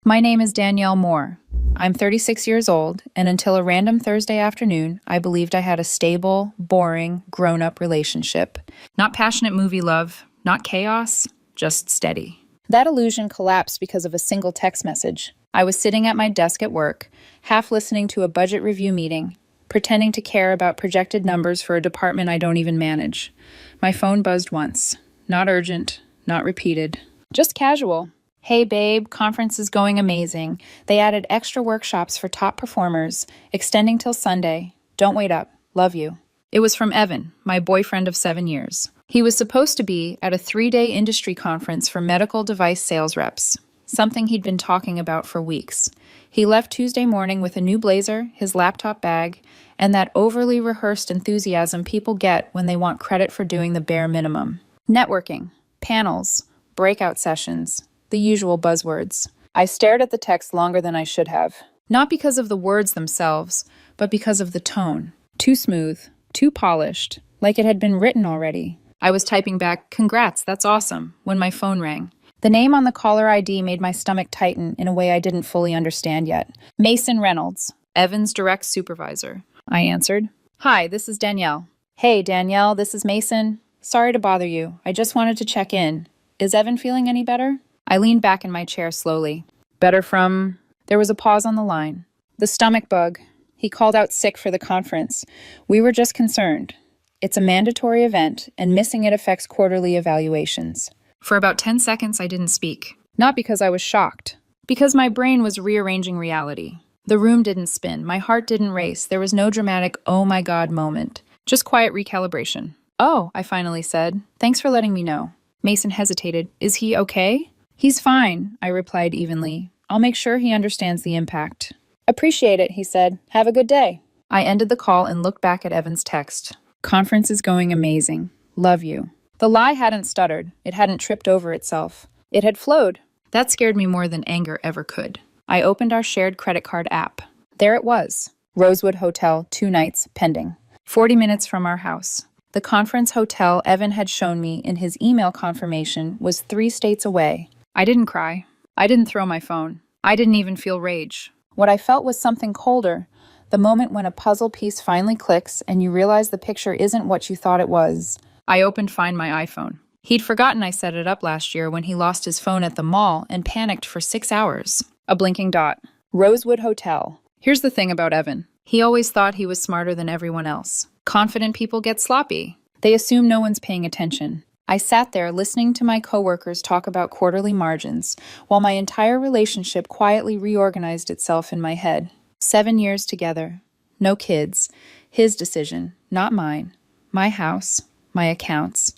My name is Danielle Moore. I'm 36 years old, and until a random Thursday afternoon, I believed I had a stable, boring, grown-up relationship. Not passionate movie love, not chaos, just steady. That illusion collapsed because of a single text message. I was sitting at my desk at work, half listening to a budget review meeting, pretending to care about projected numbers for a department I don't even manage. My phone buzzed once. Not urgent, not repeated. Just casual. Hey babe, conference is going amazing. They added extra workshops for top performers, extending till Sunday. Don't wait up. Love you. It was from Evan, my boyfriend of 7 years. He was supposed to be at a 3-day industry conference for medical device sales reps, something he'd been talking about for weeks. He left Tuesday morning with a new blazer, his laptop bag, and that overly rehearsed enthusiasm people get when they want credit for doing the bare minimum. Networking, panels, breakout sessions, the usual buzzwords. I stared at the text longer than I should have. Not because of the words themselves, but because of the tone. Too smooth, too polished, like it had been written already. I was typing back, "Congrats, that's awesome," when my phone rang. The name on the caller ID made my stomach tighten in a way I didn't fully understand yet. Mason Reynolds, Evan's direct supervisor. I answered. "Hi, this is Danielle." "Hey, Danielle, this is Mason. Sorry to bother you. I just wanted to check in. Is Evan feeling any better?" I leaned back in my chair slowly. "Better from—" There was a pause on the line. "The stomach bug. He called out sick for the conference. We were just concerned. It's a mandatory event, and missing it affects quarterly evaluations." For about 10 seconds, I didn't speak. Not because I was shocked. Because my brain was rearranging reality. The room didn't spin. My heart didn't race. There was no dramatic, oh my god moment. Just quiet recalibration. "Oh," I finally said. "Thanks for letting me know." Mason hesitated. "Is he okay?" "He's fine," I replied evenly. "I'll make sure he understands the impact." "Appreciate it," he said. "Have a good day." I ended the call and looked back at Evan's text. "Conference is going amazing. Love you." The lie hadn't stuttered. It hadn't tripped over itself. It had flowed. That scared me more than anger ever could. I opened our shared credit card app. There it was. Rosewood Hotel, 2 nights, pending. 40 minutes from our house. The conference hotel Evan had shown me in his email confirmation was 3 states away. I didn't cry. I didn't throw my phone. I didn't even feel rage. What I felt was something colder. The moment when a puzzle piece finally clicks and you realize the picture isn't what you thought it was. I opened Find My iPhone. He'd forgotten I set it up last year when he lost his phone at the mall and panicked for 6 hours. A blinking dot. Rosewood Hotel. Here's the thing about Evan. He always thought he was smarter than everyone else. Confident people get sloppy. They assume no one's paying attention. I sat there listening to my coworkers talk about quarterly margins, while my entire relationship quietly reorganized itself in my head. 7 years together. No kids. His decision, not mine. My house. My accounts.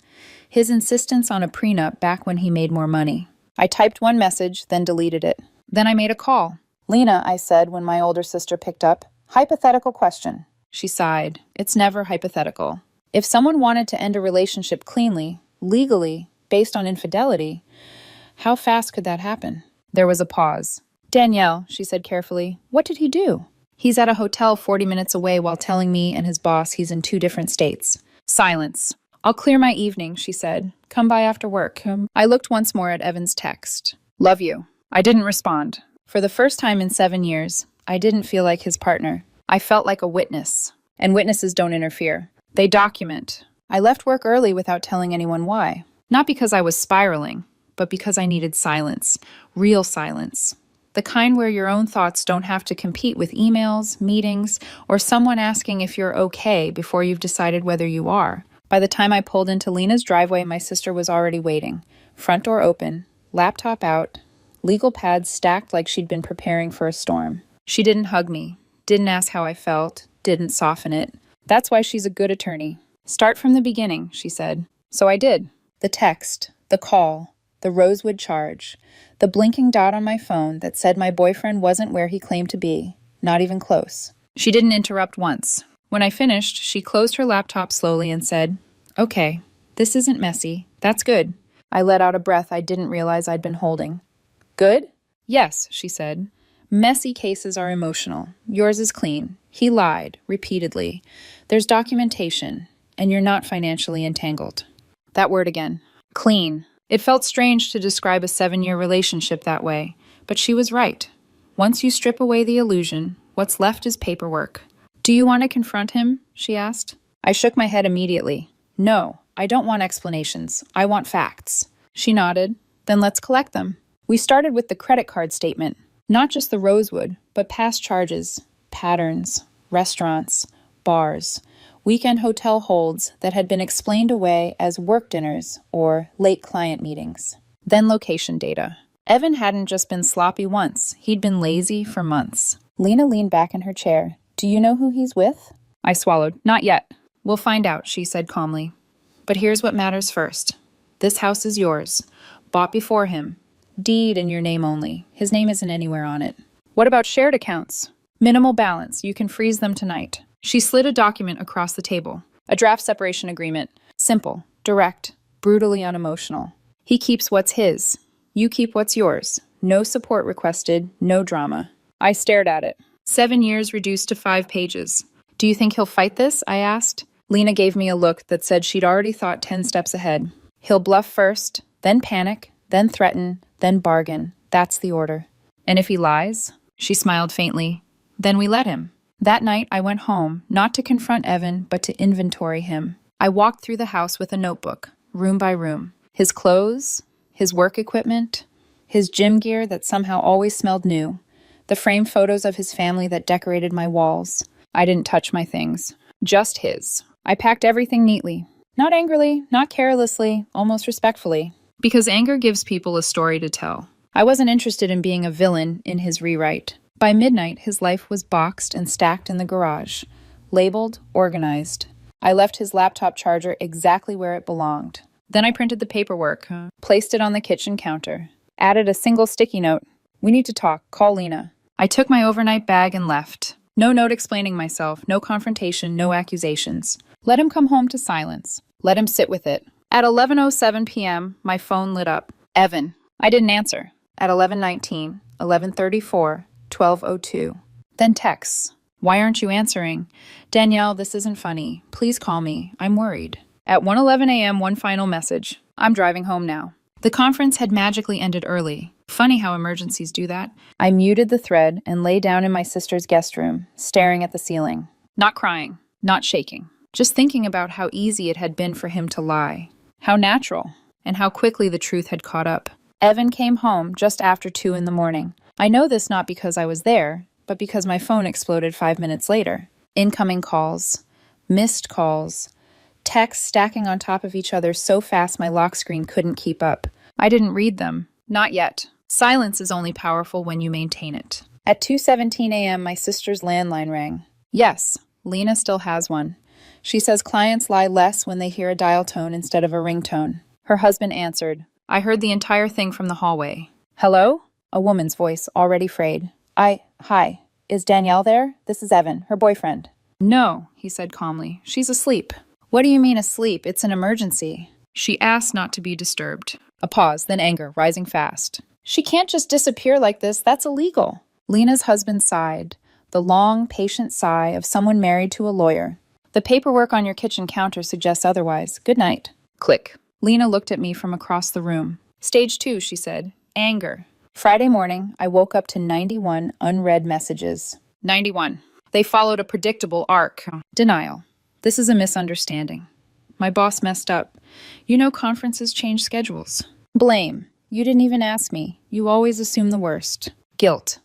His insistence on a prenup back when he made more money. I typed one message, then deleted it. Then I made a call. "Lena," I said when my older sister picked up. "Hypothetical question." She sighed. "It's never hypothetical. If someone wanted to end a relationship cleanly, legally, based on infidelity, how fast could that happen?" There was a pause. "Danielle," she said carefully, "what did he do?" "He's at a hotel 40 minutes away while telling me and his boss he's in 2 different states." Silence. "I'll clear my evening," she said. "Come by after work." I looked once more at Evan's text. "Love you." I didn't respond. For the first time in 7 years, I didn't feel like his partner. I felt like a witness. And witnesses don't interfere. They document. I left work early without telling anyone why. Not because I was spiraling, but because I needed silence. Real silence. The kind where your own thoughts don't have to compete with emails, meetings, or someone asking if you're okay before you've decided whether you are. By the time I pulled into Lena's driveway, my sister was already waiting. Front door open, laptop out, legal pads stacked like she'd been preparing for a storm. She didn't hug me, didn't ask how I felt, didn't soften it. That's why she's a good attorney. "Start from the beginning," she said. So I did. The text, the call, the Rosewood charge, the blinking dot on my phone that said my boyfriend wasn't where he claimed to be, not even close. She didn't interrupt once. When I finished, she closed her laptop slowly and said, "Okay, this isn't messy. That's good." I let out a breath I didn't realize I'd been holding. "Good?" "Yes," she said. "Messy cases are emotional. Yours is clean. He lied, repeatedly. There's documentation, and you're not financially entangled." That word again. Clean. It felt strange to describe a 7-year relationship that way, But she was right. Once you strip away the illusion, what's left is paperwork. Do you want to confront him? She asked. I shook my head immediately. No, I don't want explanations. I want facts. She nodded. Then let's collect them. We started with the credit card statement. Not just the Rosewood, but past charges, patterns, restaurants, bars, weekend hotel holds that had been explained away as work dinners or late client meetings. Then location data. Evan hadn't just been sloppy once, he'd been lazy for months. Lena leaned back in her chair. Do you know who he's with? I swallowed. Not yet. We'll find out, she said calmly. But here's what matters first. This house is yours. Bought before him. Deed in your name only. His name isn't anywhere on it. What about shared accounts? Minimal balance. You can freeze them tonight. She slid a document across the table. A draft separation agreement. Simple, direct, brutally unemotional. He keeps what's his. You keep what's yours. No support requested, no drama. I stared at it. 7 years reduced to 5 pages. Do you think he'll fight this? I asked. Lena gave me a look that said she'd already thought 10 steps ahead. He'll bluff first, then panic, then threaten, then bargain. That's the order. And if he lies? She smiled faintly. Then we let him. That night I went home, not to confront Evan, but to inventory him. I walked through the house with a notebook, room by room. His clothes, his work equipment, his gym gear that somehow always smelled new, the framed photos of his family that decorated my walls. I didn't touch my things. Just his. I packed everything neatly. Not angrily, not carelessly, almost respectfully. Because anger gives people a story to tell. I wasn't interested in being a villain in his rewrite. By midnight, his life was boxed and stacked in the garage. Labeled, organized. I left his laptop charger exactly where it belonged. Then I printed the paperwork, placed it on the kitchen counter. Added a single sticky note. We need to talk. Call Lena. I took my overnight bag and left. No note explaining myself, no confrontation, no accusations. Let him come home to silence. Let him sit with it. At 11:07 p.m., my phone lit up. Evan. I didn't answer. At 11:19, 11:34, 12:02. Then texts. Why aren't you answering? Danielle, this isn't funny. Please call me. I'm worried. At 1:11 a.m., one final message. I'm driving home now. The conference had magically ended early. Funny how emergencies do that. I muted the thread and lay down in my sister's guest room, staring at the ceiling. Not crying, not shaking. Just thinking about how easy it had been for him to lie. How natural, and how quickly the truth had caught up. Evan came home just after 2 in the morning. I know this not because I was there, but because my phone exploded 5 minutes later. Incoming calls, missed calls, texts stacking on top of each other so fast my lock screen couldn't keep up. I didn't read them. Not yet. Silence is only powerful when you maintain it. At 2:17 a.m., my sister's landline rang. Yes, Lena still has one. She says clients lie less when they hear a dial tone instead of a ringtone. Her husband answered. I heard the entire thing from the hallway. Hello? A woman's voice, already frayed. Hi. Is Danielle there? This is Evan, her boyfriend. No, he said calmly. She's asleep. What do you mean asleep? It's an emergency. She asked not to be disturbed. A pause, then anger, rising fast. She can't just disappear like this. That's illegal. Lena's husband sighed, the long, patient sigh of someone married to a lawyer. The paperwork on your kitchen counter suggests otherwise. Good night. Click. Lena looked at me from across the room. Stage 2, she said. Anger. Friday morning, I woke up to 91 unread messages. 91. They followed a predictable arc. Denial. This is a misunderstanding. My boss messed up. You know conferences change schedules. Blame. You didn't even ask me. You always assume the worst. Guilt.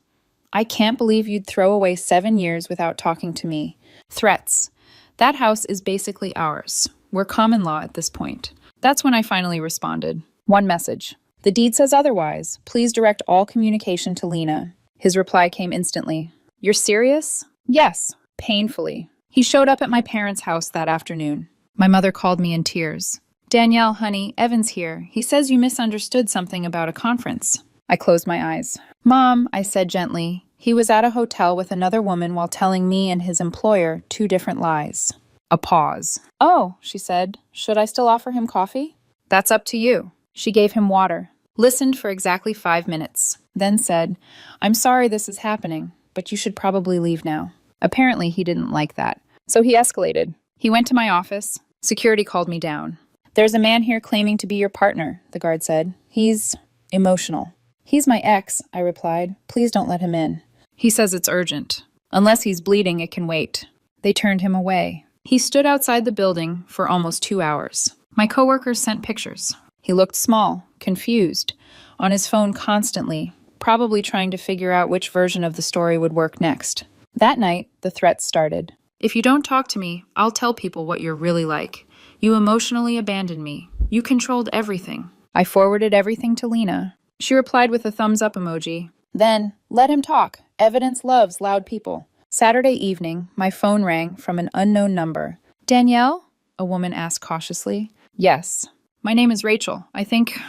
I can't believe you'd throw away 7 years without talking to me. Threats. That house is basically ours. We're common law at this point. That's when I finally responded. One message. The deed says otherwise. Please direct all communication to Lena. His reply came instantly. You're serious? Yes. Painfully. He showed up at my parents' house that afternoon. My mother called me in tears. Danielle, honey, Evan's here. He says you misunderstood something about a conference. I closed my eyes. Mom, I said gently, he was at a hotel with another woman while telling me and his employer 2 different lies. A pause. Oh, she said, should I still offer him coffee? That's up to you. She gave him water, listened for exactly 5 minutes, then said, I'm sorry this is happening, but you should probably leave now. Apparently he didn't like that. So he escalated. He went to my office. Security called me down. There's a man here claiming to be your partner, the guard said. He's emotional. He's my ex, I replied. Please don't let him in. He says it's urgent. Unless he's bleeding, it can wait. They turned him away. He stood outside the building for almost 2 hours. My coworkers sent pictures. He looked small, confused, on his phone constantly, probably trying to figure out which version of the story would work next. That night, the threats started. If you don't talk to me, I'll tell people what you're really like. You emotionally abandoned me. You controlled everything. I forwarded everything to Lena. She replied with a thumbs up emoji. Then, let him talk. Evidence loves loud people. Saturday evening, my phone rang from an unknown number. Danielle? A woman asked cautiously. Yes. My name is Rachel. I think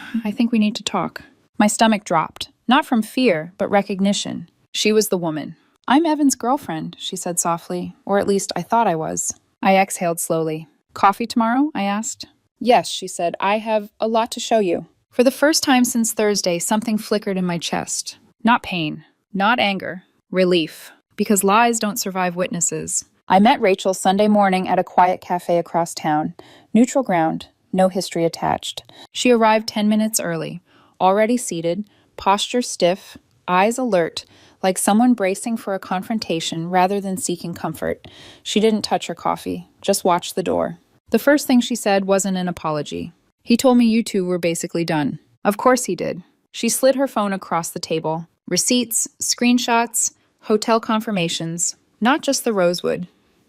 we need to talk. My stomach dropped. Not from fear, but recognition. She was the woman. I'm Evan's girlfriend, she said softly. Or at least I thought I was. I exhaled slowly. Coffee tomorrow? I asked. Yes, she said. I have a lot to show you. For the first time since Thursday, something flickered in my chest. Not pain. Not anger. Relief. Because lies don't survive witnesses. I met Rachel Sunday morning at a quiet cafe across town. Neutral ground. No history attached. She arrived 10 minutes early. Already seated. Posture stiff. Eyes alert. Like someone bracing for a confrontation rather than seeking comfort. She didn't touch her coffee. Just watched the door. The first thing she said wasn't an apology. He told me you two were basically done. Of course he did. She slid her phone across the table. Receipts, screenshots, hotel confirmations. Not just the Rosewood.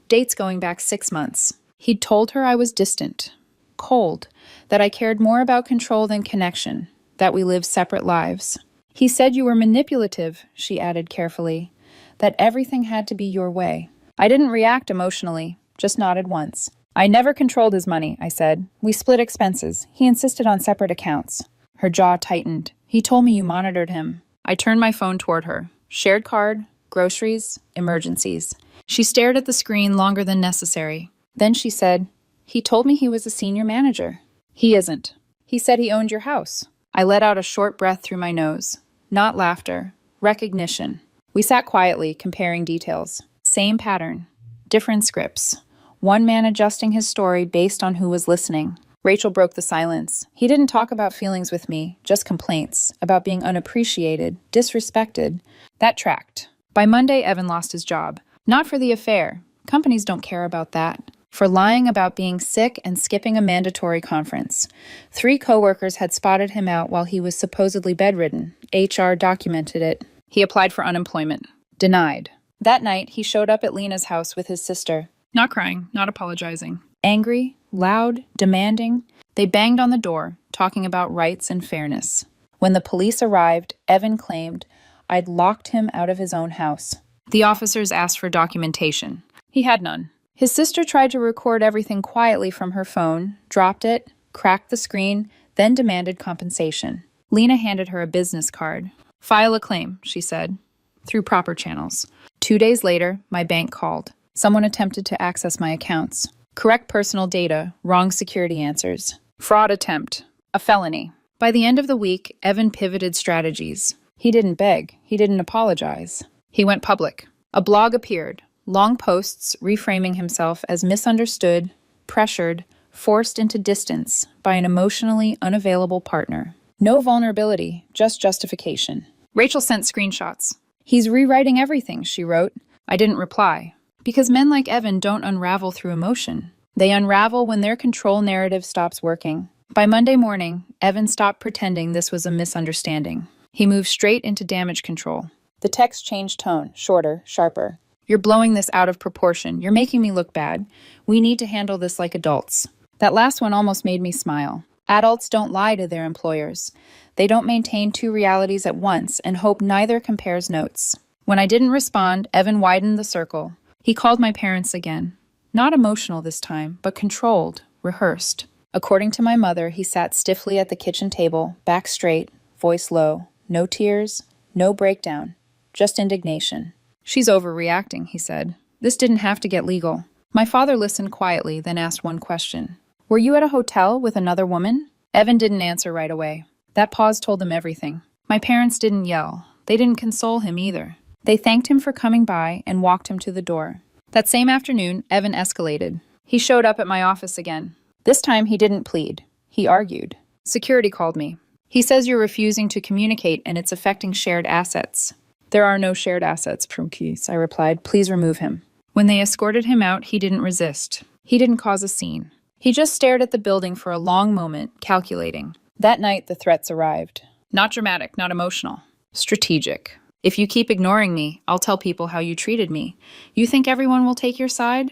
Dates going back 6 months. He'd told her I was distant. Cold. That I cared more about control than connection. That we lived separate lives. He said you were manipulative, she added carefully. That everything had to be your way. I didn't react emotionally. Just nodded once. I never controlled his money, I said. We split expenses. He insisted on separate accounts. Her jaw tightened. He told me you monitored him. I turned my phone toward her. Shared card, groceries, emergencies. She stared at the screen longer than necessary. Then she said, he told me he was a senior manager. He isn't. He said he owned your house. I let out a short breath through my nose. Not laughter. Recognition. We sat quietly, comparing details. Same pattern. Different scripts. One man adjusting his story based on who was listening. Rachel broke the silence. He didn't talk about feelings with me, just complaints, about being unappreciated, disrespected. That tracked. By Monday, Evan lost his job. Not for the affair. Companies don't care about that. For lying about being sick and skipping a mandatory conference. 3 coworkers had spotted him out while he was supposedly bedridden. HR documented it. He applied for unemployment. Denied. That night, he showed up at Lena's house with his sister. Not crying, not apologizing. Angry, loud, demanding. They banged on the door, talking about rights and fairness. When the police arrived, Evan claimed I'd locked him out of his own house. The officers asked for documentation. He had none. His sister tried to record everything quietly from her phone, dropped it, cracked the screen, then demanded compensation. Lena handed her a business card. File a claim, she said, through proper channels. 2 days later, my bank called. Someone attempted to access my accounts. Correct personal data, wrong security answers. Fraud attempt. A felony. By the end of the week, Evan pivoted strategies. He didn't beg. He didn't apologize. He went public. A blog appeared. Long posts reframing himself as misunderstood, pressured, forced into distance by an emotionally unavailable partner. No vulnerability, just justification. Rachel sent screenshots. He's rewriting everything, she wrote. I didn't reply. Because men like Evan don't unravel through emotion. They unravel when their control narrative stops working. By Monday morning, Evan stopped pretending this was a misunderstanding. He moved straight into damage control. The text changed tone, shorter, sharper. You're blowing this out of proportion. You're making me look bad. We need to handle this like adults. That last one almost made me smile. Adults don't lie to their employers. They don't maintain 2 realities at once and hope neither compares notes. When I didn't respond, Evan widened the circle. He called my parents again. Not emotional this time, but controlled, rehearsed. According to my mother, he sat stiffly at the kitchen table, back straight, voice low. No tears, no breakdown, just indignation. She's overreacting, he said. This didn't have to get legal. My father listened quietly, then asked one question. Were you at a hotel with another woman? Evan didn't answer right away. That pause told him everything. My parents didn't yell. They didn't console him either. They thanked him for coming by and walked him to the door. That same afternoon, Evan escalated. He showed up at my office again. This time he didn't plead. He argued. Security called me. He says you're refusing to communicate and it's affecting shared assets. There are no shared assets, Prumkis, I replied. Please remove him. When they escorted him out, he didn't resist. He didn't cause a scene. He just stared at the building for a long moment, calculating. That night, the threats arrived. Not dramatic, not emotional. Strategic. If you keep ignoring me, I'll tell people how you treated me. You think everyone will take your side?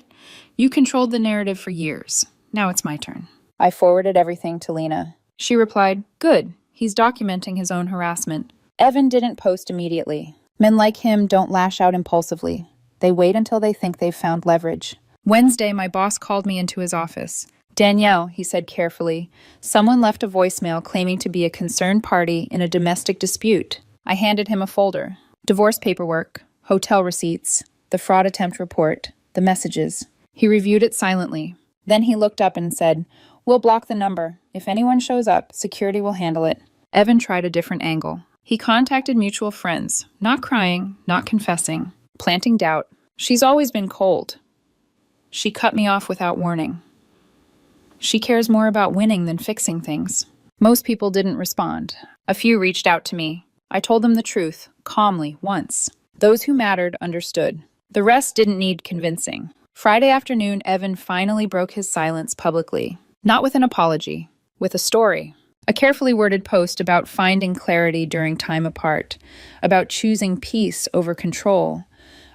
You controlled the narrative for years. Now it's my turn. I forwarded everything to Lena. She replied, good. He's documenting his own harassment. Evan didn't post immediately. Men like him don't lash out impulsively. They wait until they think they've found leverage. Wednesday, my boss called me into his office. Danielle, he said carefully, someone left a voicemail claiming to be a concerned party in a domestic dispute. I handed him a folder. Divorce paperwork, hotel receipts, the fraud attempt report, the messages. He reviewed it silently. Then he looked up and said, we'll block the number. If anyone shows up, security will handle it. Evan tried a different angle. He contacted mutual friends, not crying, not confessing, planting doubt. She's always been cold. She cut me off without warning. She cares more about winning than fixing things. Most people didn't respond. A few reached out to me. I told them the truth, calmly, once. Those who mattered understood. The rest didn't need convincing. Friday afternoon, Evan finally broke his silence publicly. Not with an apology, with a story. A carefully worded post about finding clarity during time apart, about choosing peace over control,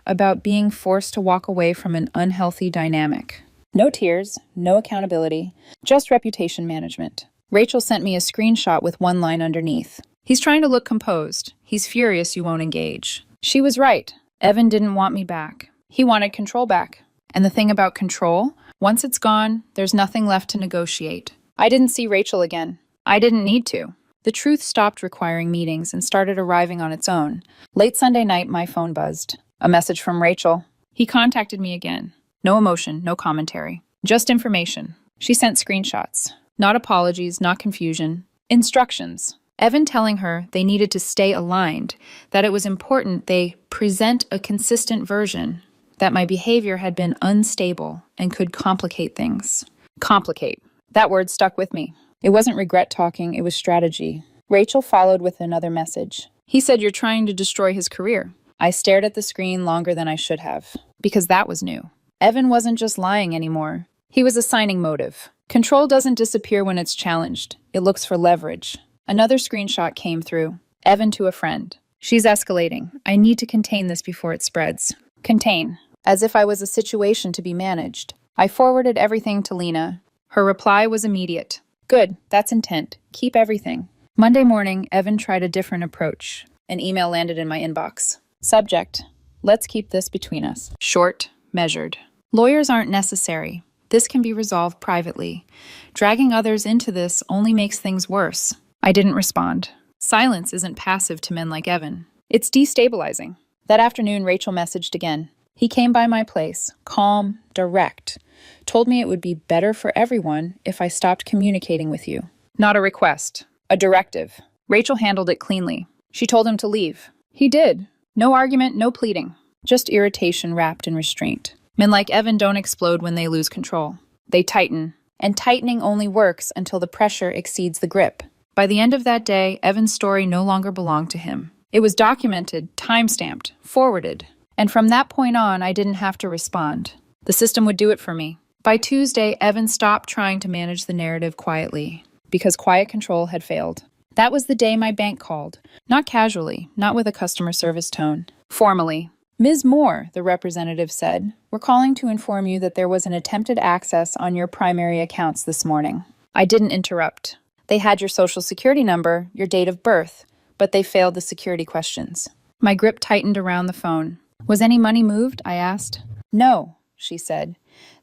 about being forced to walk away from an unhealthy dynamic. No tears, no accountability, just reputation management. Rachel sent me a screenshot with one line underneath. He's trying to look composed. He's furious you won't engage. She was right. Evan didn't want me back. He wanted control back. And the thing about control, once it's gone, there's nothing left to negotiate. I didn't see Rachel again. I didn't need to. The truth stopped requiring meetings and started arriving on its own. Late Sunday night, my phone buzzed. A message from Rachel. He contacted me again. No emotion, no commentary. Just information. She sent screenshots. Not apologies, not confusion. Instructions. Evan telling her they needed to stay aligned, that it was important they present a consistent version, that my behavior had been unstable and could complicate things. Complicate. That word stuck with me. It wasn't regret talking, it was strategy. Rachel followed with another message. He said you're trying to destroy his career. I stared at the screen longer than I should have, because that was new. Evan wasn't just lying anymore. He was assigning motive. Control doesn't disappear when it's challenged. It looks for leverage. Another screenshot came through. Evan to a friend. She's escalating. I need to contain this before it spreads. Contain. As if I was a situation to be managed. I forwarded everything to Lena. Her reply was immediate. Good, that's intent. Keep everything. Monday morning, Evan tried a different approach. An email landed in my inbox. Subject. Let's keep this between us. Short, measured. Lawyers aren't necessary. This can be resolved privately. Dragging others into this only makes things worse. I didn't respond. Silence isn't passive to men like Evan. It's destabilizing. That afternoon, Rachel messaged again. He came by my place, calm, direct. Told me it would be better for everyone if I stopped communicating with you. Not a request, a directive. Rachel handled it cleanly. She told him to leave. He did. No argument, no pleading. Just irritation wrapped in restraint. Men like Evan don't explode when they lose control. They tighten. And tightening only works until the pressure exceeds the grip. By the end of that day, Evan's story no longer belonged to him. It was documented, time-stamped, forwarded. And from that point on, I didn't have to respond. The system would do it for me. By Tuesday, Evan stopped trying to manage the narrative quietly, because quiet control had failed. That was the day my bank called. Not casually, not with a customer service tone. Formally. Ms. Moore, the representative said, we're calling to inform you that there was an attempted access on your primary accounts this morning. I didn't interrupt. They had your social security number, your date of birth, but they failed the security questions. My grip tightened around the phone. Was any money moved? I asked. No, she said.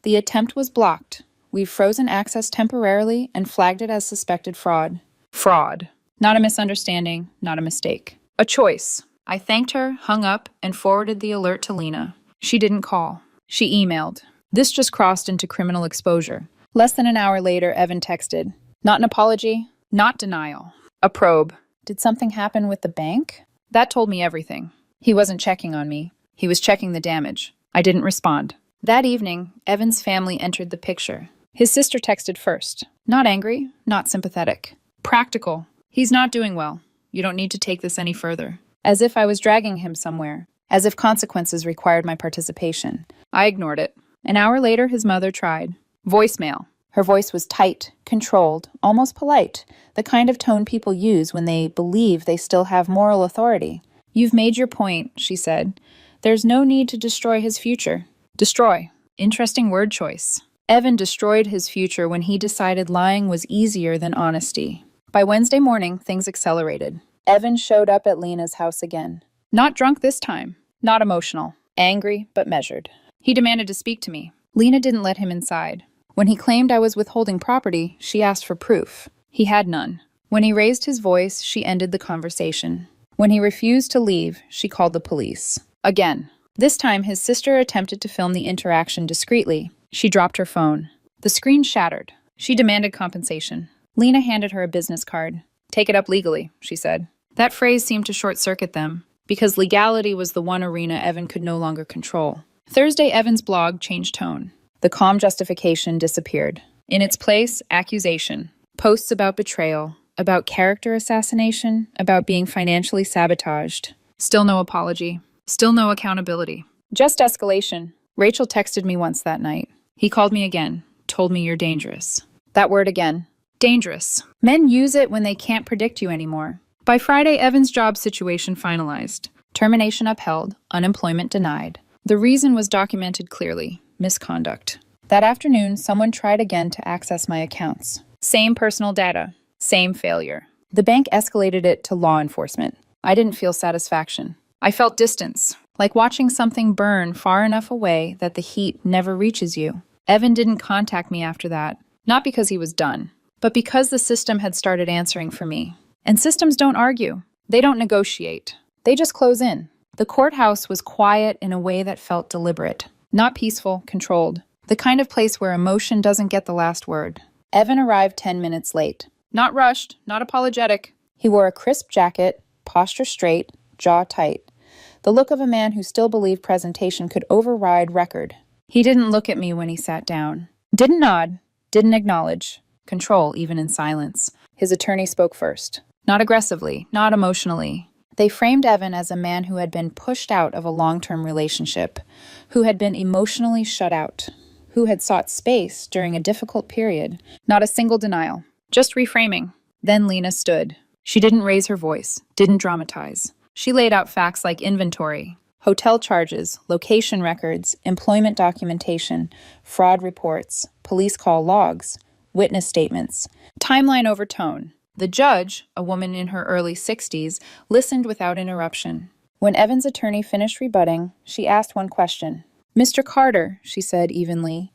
The attempt was blocked. We've frozen access temporarily and flagged it as suspected fraud. Fraud. Not a misunderstanding, not a mistake. A choice. I thanked her, hung up, and forwarded the alert to Lena. She didn't call. She emailed. This just crossed into criminal exposure. Less than an hour later, Evan texted. Not an apology, not denial. A probe. Did something happen with the bank? That told me everything. He wasn't checking on me. He was checking the damage. I didn't respond. That evening, Evan's family entered the picture. His sister texted first. Not angry, not sympathetic. Practical. He's not doing well. You don't need to take this any further. As if I was dragging him somewhere. As if consequences required my participation. I ignored it. An hour later, his mother tried. Voicemail. Her voice was tight, controlled, almost polite, the kind of tone people use when they believe they still have moral authority. You've made your point, she said. There's no need to destroy his future. Destroy. Interesting word choice. Evan destroyed his future when he decided lying was easier than honesty. By Wednesday morning, things accelerated. Evan showed up at Lena's house again. Not drunk this time. Not emotional. Angry, but measured. He demanded to speak to me. Lena didn't let him inside. When he claimed I was withholding property, she asked for proof. He had none. When he raised his voice, she ended the conversation. When he refused to leave, she called the police. Again. This time, his sister attempted to film the interaction discreetly. She dropped her phone. The screen shattered. She demanded compensation. Lena handed her a business card. Take it up legally, she said. That phrase seemed to short-circuit them, because legality was the one arena Evan could no longer control. Thursday, Evan's blog changed tone. The calm justification disappeared. In its place, accusation. Posts about betrayal, about character assassination, about being financially sabotaged. Still no apology. Still no accountability. Just escalation. Rachel texted me once that night. He called me again, told me you're dangerous. That word again. Dangerous. Men use it when they can't predict you anymore. By Friday, Evan's job situation finalized. Termination upheld, unemployment denied. The reason was documented clearly. Misconduct. That afternoon, someone tried again to access my accounts. Same personal data. Same failure. The bank escalated it to law enforcement. I didn't feel satisfaction. I felt distance, like watching something burn far enough away that the heat never reaches you. Evan didn't contact me after that, not because he was done, but because the system had started answering for me. And systems don't argue. They don't negotiate. They just close in. The courthouse was quiet in a way that felt deliberate. Not peaceful, controlled. The kind of place where emotion doesn't get the last word. Evan arrived 10 minutes late. Not rushed, not apologetic. He wore a crisp jacket, posture straight, jaw tight. The look of a man who still believed presentation could override record. He didn't look at me when he sat down. Didn't nod. Didn't acknowledge. Control, even in silence. His attorney spoke first. Not aggressively, not emotionally. They framed Evan as a man who had been pushed out of a long-term relationship, who had been emotionally shut out, who had sought space during a difficult period. Not a single denial, just reframing. Then Lena stood. She didn't raise her voice, didn't dramatize. She laid out facts like inventory, hotel charges, location records, employment documentation, fraud reports, police call logs, witness statements, timeline over tone. The judge, a woman in her early 60s, listened without interruption. When Evan's attorney finished rebutting, she asked one question. Mr. Carter, she said evenly,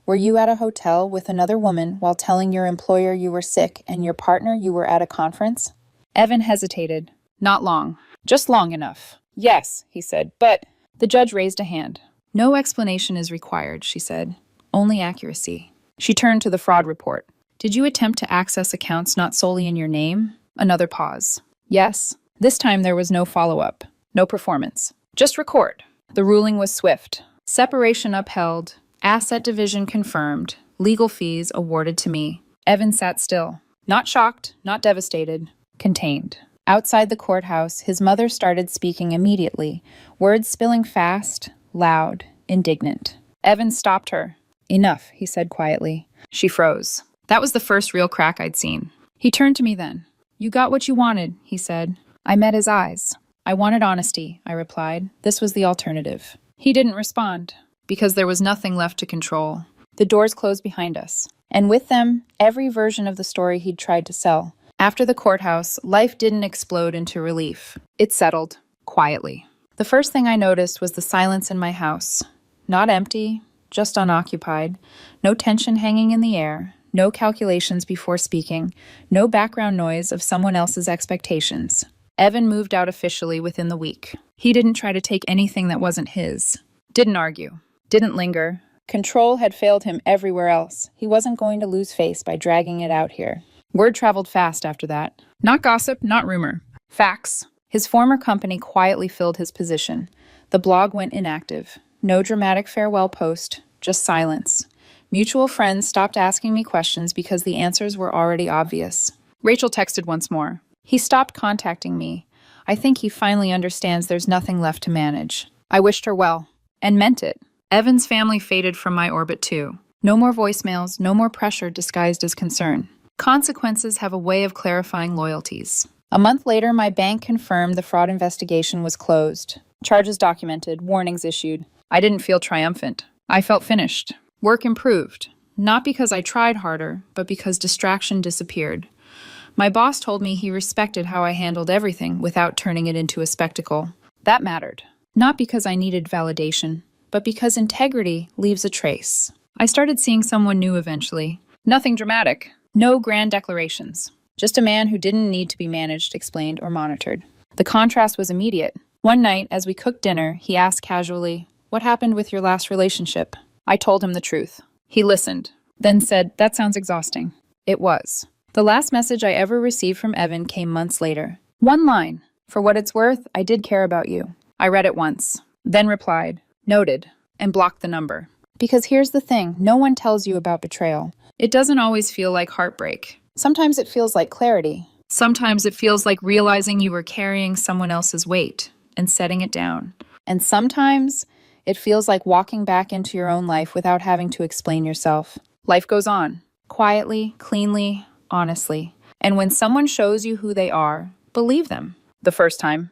were you at a hotel with another woman while telling your employer you were sick and your partner you were at a conference? Evan hesitated. Not long. Just long enough. Yes, he said, but... The judge raised a hand. No explanation is required, she said. Only accuracy. She turned to the fraud report. Did you attempt to access accounts not solely in your name? Another pause. Yes. This time there was no follow-up. No performance. Just record. The ruling was swift. Separation upheld. Asset division confirmed. Legal fees awarded to me. Evan sat still. Not shocked, not devastated. Contained. Outside the courthouse, his mother started speaking immediately, words spilling fast, loud, indignant. Evan stopped her. Enough, he said quietly. She froze. That was the first real crack I'd seen. He turned to me then. You got what you wanted, he said. I met his eyes. I wanted honesty, I replied. This was the alternative. He didn't respond, because there was nothing left to control. The doors closed behind us, and with them, every version of the story he'd tried to sell. After the courthouse, life didn't explode into relief. It settled, quietly. The first thing I noticed was the silence in my house. Not empty, just unoccupied. No tension hanging in the air. No calculations before speaking. No background noise of someone else's expectations. Evan moved out officially within the week. He didn't try to take anything that wasn't his. Didn't argue. Didn't linger. Control had failed him everywhere else. He wasn't going to lose face by dragging it out here. Word traveled fast after that. Not gossip, not rumor. Facts. His former company quietly filled his position. The blog went inactive. No dramatic farewell post, just silence. Mutual friends stopped asking me questions because the answers were already obvious. Rachel texted once more. He stopped contacting me. I think he finally understands there's nothing left to manage. I wished her well, and meant it. Evan's family faded from my orbit too. No more voicemails, no more pressure disguised as concern. Consequences have a way of clarifying loyalties. A month later, my bank confirmed the fraud investigation was closed. Charges documented, warnings issued. I didn't feel triumphant. I felt finished. Work improved. Not because I tried harder, but because distraction disappeared. My boss told me he respected how I handled everything without turning it into a spectacle. That mattered. Not because I needed validation, but because integrity leaves a trace. I started seeing someone new eventually. Nothing dramatic. No grand declarations. Just a man who didn't need to be managed, explained, or monitored. The contrast was immediate. One night, as we cooked dinner, he asked casually, "What happened with your last relationship?" I told him the truth. He listened, then said, "That sounds exhausting." It was. The last message I ever received from Evan came months later. One line. "For what it's worth, I did care about you." I read it once, then replied, "Noted," and blocked the number. Because here's the thing, no one tells you about betrayal. It doesn't always feel like heartbreak. Sometimes it feels like clarity. Sometimes it feels like realizing you were carrying someone else's weight and setting it down. And sometimes it feels like walking back into your own life without having to explain yourself. Life goes on, quietly, cleanly, honestly. And when someone shows you who they are, believe them. The first time.